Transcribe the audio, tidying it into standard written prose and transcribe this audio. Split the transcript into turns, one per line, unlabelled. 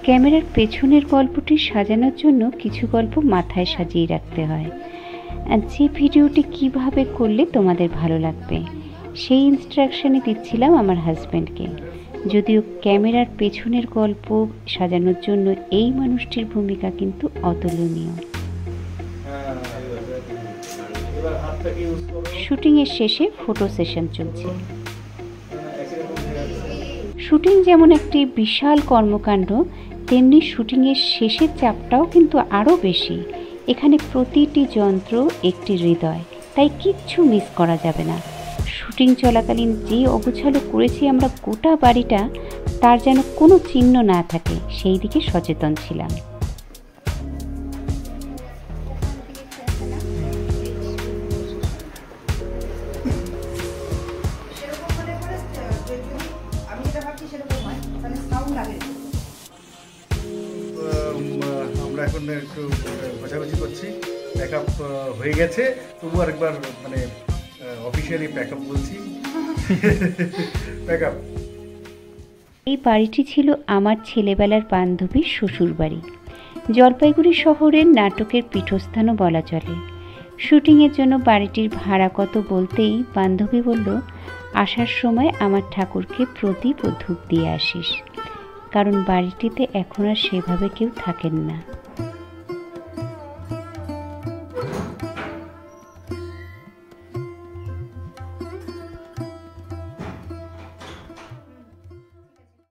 ক্যামেরার পেছনের গল্পটি সাজানোর জন্য কিছু গল্প মাথায় সাজিয়ে রাখতে হয়। যে ভিডিওটি কিভাবে করলে তোমাদের ভালো লাগবে সেই ইনস্ট্রাকশনই দিচ্ছিলাম আমার হাজব্যান্ডকে। যদিও ক্যামেরার পেছনের গল্প সাজানোর জন্য এই মানুষটির ভূমিকা কিন্তু অতুলনীয়। শুটিংয়ের শেষে ফটো সেশন চলছে। শুটিং যেমন একটি বিশাল কর্মকাণ্ড, তেমনি শুটিংয়ের শেষের চাপটাও কিন্তু আরও বেশি। এখানে প্রতিটি যন্ত্র একটি হৃদয়, তাই কিচ্ছু মিস করা যাবে না। শুটিং চলাকালীন যে অগোছালো করেছি আমরা গোটা বাড়িটা, তার যেন কোনো চিহ্ন না থাকে সেই দিকে সচেতন ছিলাম।
আমরা এখন একটু গোছাগুছি করছি, প্যাকআপ হয়ে গেছে, তবু আরেকবার মানে অফিসিয়ালি প্যাকআপ বলছি। প্যাকআপ।
এই বাড়িটি ছিল আমার ছেলেবেলার বান্ধবীর শ্বশুর বাড়ি। জলপাইগুড়ি শহরের নাটকের পীঠস্থানও বলা চলে। শুটিংয়ের জন্য বাড়িটির ভাড়া কত বলতেই বান্ধবী বলল, আসার সময় আমার ঠাকুরকে প্রদীপ ও ধূপ দিয়ে আসিস, কারণ বাড়িটিতে এখন আর সেভাবে কেউ থাকেন না।